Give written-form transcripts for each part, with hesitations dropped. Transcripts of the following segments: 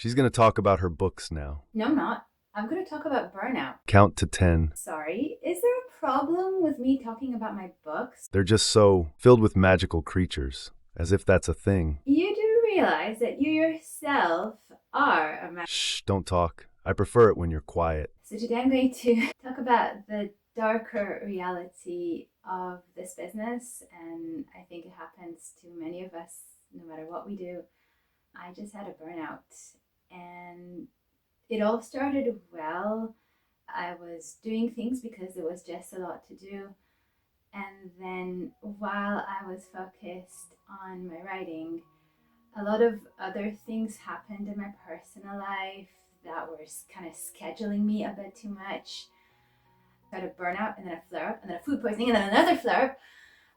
She's going to talk about her books now. No, I'm not. I'm going to talk about burnout. Count to 10. Sorry, is there a problem with me talking about my books? They're just so filled with magical creatures, as if that's a thing. You do realize that you yourself are a man. Shh, don't talk. I prefer it when you're quiet. So today I'm going to talk about the darker reality of this business, and I think it happens to many of us no matter what we do. I just had a burnout, and it all started well. I was doing things because there was just a lot to do, and then while I was focused on my writing, a lot of other things happened in my personal life that were kind of scheduling me a bit too much. I had a burnout, and then a flare up, and then a food poisoning, and then another flare up.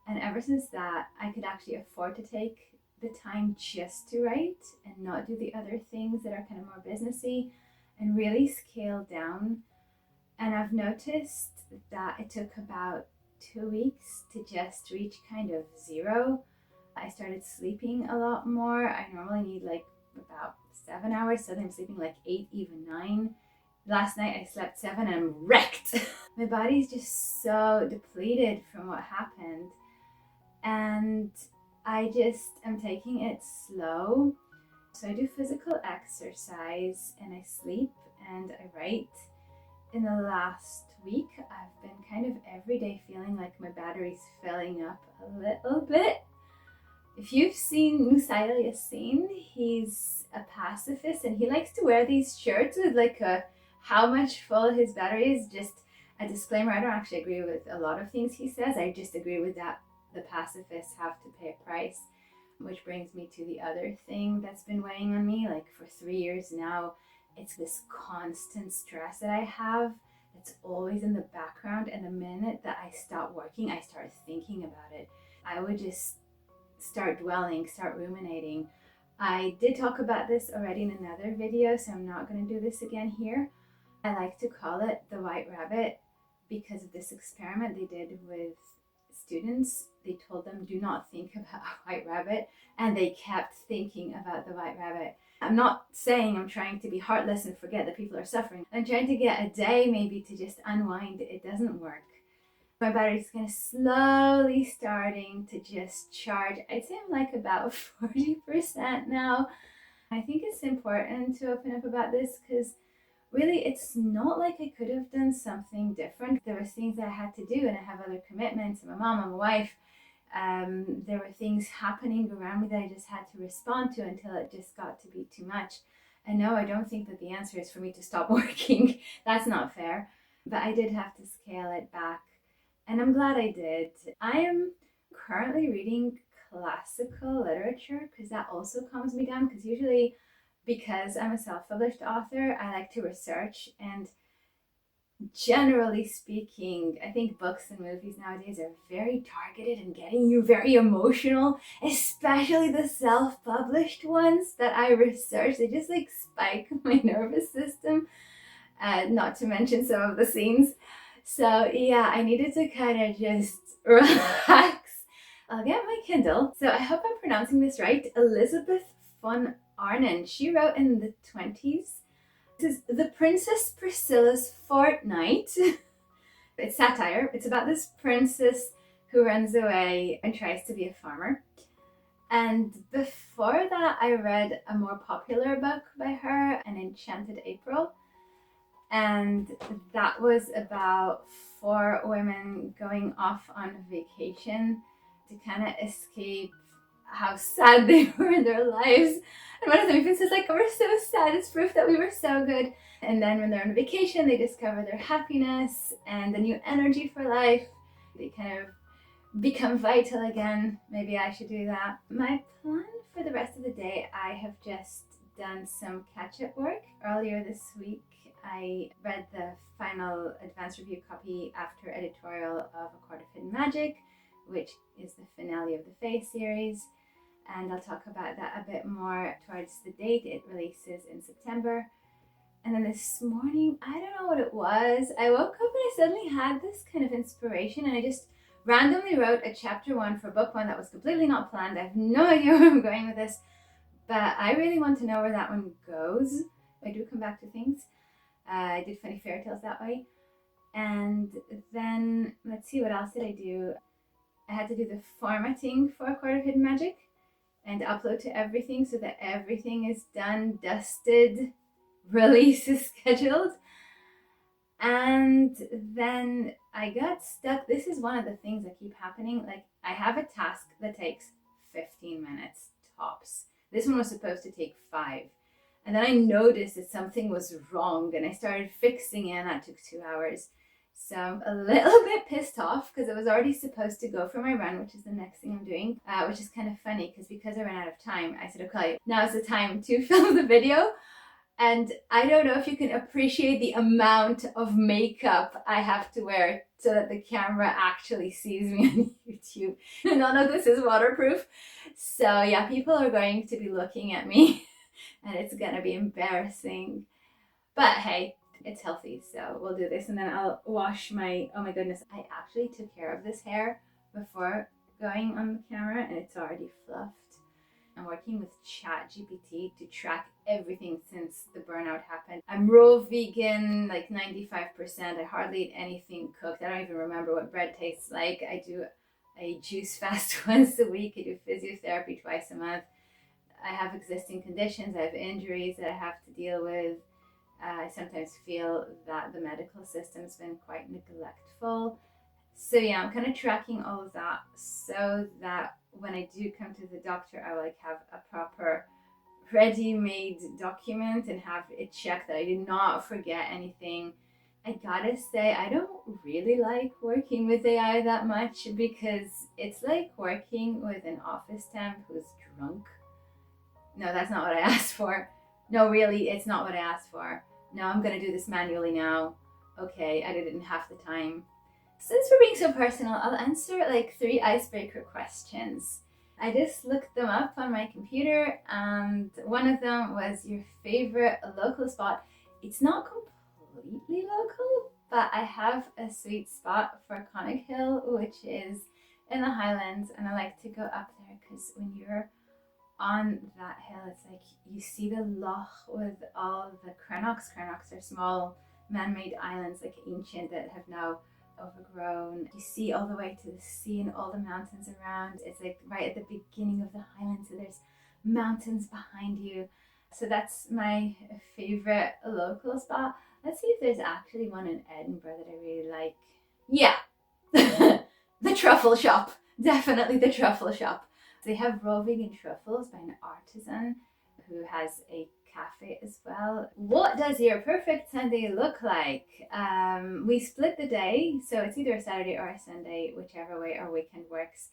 And ever since that, I could actually afford to take the time just to write and not do the other things that are kind of more businessy and really scale down. And I've noticed that it took about 2 weeks to just reach kind of zero. I started sleeping a lot more. I normally need like about 7 hours, so I'm sleeping like 8, even 9. Last night I slept 7 and I'm wrecked. My body's just so depleted from what happened. And I just am taking it slow. So I do physical exercise and I sleep and I write. In the last week, I've been kind of every day feeling like my battery's filling up a little bit. If you've seen Musail Yassin, he's a pacifist and he likes to wear these shirts with like how much full his battery is. Just a disclaimer, I don't actually agree with a lot of things he says. I just agree with that the pacifists have to pay a price, which brings me to the other thing that's been weighing on me. Like for 3 years now, it's this constant stress that I have that's always in the background. And the minute that I stop working, I start thinking about it. I would just start dwelling, start ruminating. I did talk about this already in another video, so I'm not going to do this again here. I like to call it the white rabbit because of this experiment they did with students. They told them, do not think about a white rabbit, and they kept thinking about the white rabbit. I'm not saying I'm trying to be heartless and forget that people are suffering. I'm trying to get a day maybe to just unwind. It doesn't work. My battery's kind of slowly starting to just charge. I'd say I'm like about 40% now. I think it's important to open up about this because really it's not like I could have done something different. There were things that I had to do, and I have other commitments. I'm a mom, I'm a wife. There were things happening around me that I just had to respond to until it just got to be too much. And no, I don't think that the answer is for me to stop working. That's not fair. But I did have to scale it back. And I'm glad I did. I am currently reading classical literature because that also calms me down. Because usually, because I'm a self-published author, I like to research. And generally speaking, I think books and movies nowadays are very targeted and getting you very emotional, especially the self-published ones that I research. They just like spike my nervous system, not to mention some of the scenes. So yeah, I needed to kind of just relax. I'll get my Kindle. So I hope I'm pronouncing this right. Elizabeth von Arnim. She wrote in the 20s. This is The Princess Priscilla's Fortnight. It's satire. It's about this princess who runs away and tries to be a farmer. And before that, I read a more popular book by her, An Enchanted April. And that was about 4 women going off on vacation to kind of escape how sad they were in their lives. And one of them even says like, we're so sad, it's proof that we were so good. And then when they're on vacation, they discover their happiness and the new energy for life. They kind of become vital again. Maybe I should do that. My plan for the rest of the day, I have just done some catch-up work. Earlier this week, I read the final advanced review copy after editorial of A Court of Hidden Magic, which is the finale of the Fae series. And I'll talk about that a bit more towards the date. It releases in September. And then this morning, I don't know what it was. I woke up and I suddenly had this kind of inspiration, and I just randomly wrote a chapter 1 for book 1 that was completely not planned. I have no idea where I'm going with this. But I really want to know where that one goes. I do come back to things. I did funny fairy tales that way. And then, let's see, what else did I do? I had to do the formatting for A Court of Hidden Magic and upload to everything so that everything is done, dusted, release is scheduled. And then I got stuck. This is one of the things that keep happening. Like, I have a task that takes 15 minutes tops. This one was supposed to take 5. And then I noticed that something was wrong and I started fixing it, and that took 2 hours. So I'm a little bit pissed off because I was already supposed to go for my run, which is the next thing I'm doing, which is kind of funny because I ran out of time. I said, okay, now is the time to film the video. And I don't know if you can appreciate the amount of makeup I have to wear so that the camera actually sees me on YouTube. None of this is waterproof. So yeah, people are going to be looking at me and it's gonna be embarrassing. But hey, it's healthy, so we'll do this. And then I'll wash my, oh my goodness, I actually took care of this hair before going on the camera and it's already fluffed. I'm working with ChatGPT to track everything since the burnout happened. I'm raw vegan, like 95%. I hardly eat anything cooked. I don't even remember what bread tastes like. I do a juice fast once a week. I do physiotherapy twice a month. I have existing conditions. I have injuries that I have to deal with. I sometimes feel that the medical system's been quite neglectful. So yeah, I'm kind of tracking all of that so that when I do come to the doctor, I will like have a proper ready-made document and have it checked that I did not forget anything. I gotta say, I don't really like working with AI that much because it's like working with an office temp who's drunk. No, that's not what I asked for. No, really, it's not what I asked for. No, I'm gonna do this manually now. Okay, I did it in half the time. Since we're being so personal, I'll answer like 3 icebreaker questions. I just looked them up on my computer and one of them was your favorite local spot. It's not completely local, but I have a sweet spot for Connick Hill, which is in the Highlands, and I like to go up there because when you're on that hill, it's like you see the loch with all the crannochs. Crannochs are small man-made islands, like ancient, that have now overgrown. You see all the way to the sea and all the mountains around. It's like right at the beginning of the Highlands, so there's mountains behind you. So that's my favorite local spot. Let's see if there's actually one in Edinburgh that I really like. Yeah, the truffle shop. Definitely the truffle shop. They have raw vegan truffles by an artisan who has a cafe as well. What does your perfect Sunday look like? We split the day, so it's either a Saturday or a Sunday, whichever way our weekend works.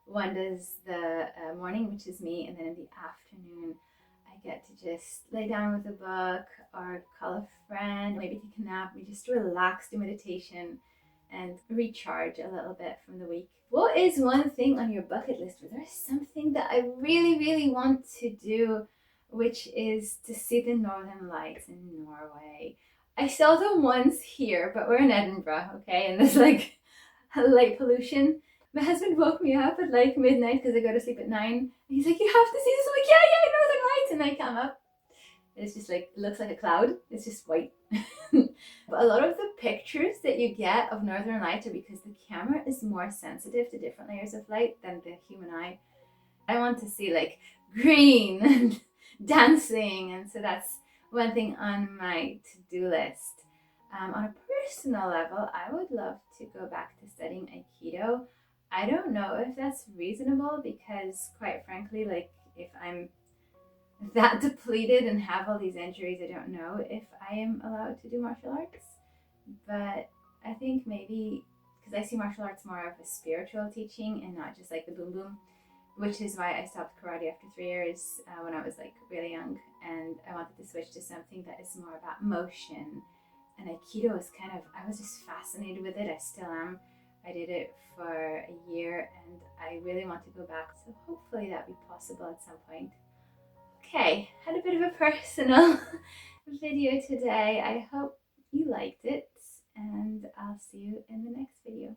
One does the morning, which is me, and then in the afternoon I get to just lay down with a book or call a friend, maybe take a nap, maybe just relax, do meditation and recharge a little bit from the week. What is one thing on your bucket list where there's something that I really, really want to do, which is to see the Northern Lights in Norway? I saw them once here, but we're in Edinburgh, okay? And there's like light pollution. My husband woke me up at like midnight because I go to sleep at 9. And he's like, you have to see this. I'm like, yeah, Northern Lights. And I come up. It's just like, it looks like a cloud. It's just white. But a lot of the pictures that you get of Northern Lights are because the camera is more sensitive to different layers of light than the human eye. I want to see like green and dancing, and so that's one thing on my to-do list. On a personal level, I would love to go back to studying aikido. I don't know if that's reasonable because, quite frankly, like if I'm that depleted and have all these injuries, I don't know if I am allowed to do martial arts. But I think maybe because I see martial arts more of a spiritual teaching and not just like the boom boom, which is why I stopped karate after 3 years when I was like really young, and I wanted to switch to something that is more about motion. And aikido is kind of, I was just fascinated with it. I still am. I did it for a year and I really want to go back, so hopefully that'll be possible at some point. Okay, had a bit of a personal video today. I hope you liked it, and I'll see you in the next video.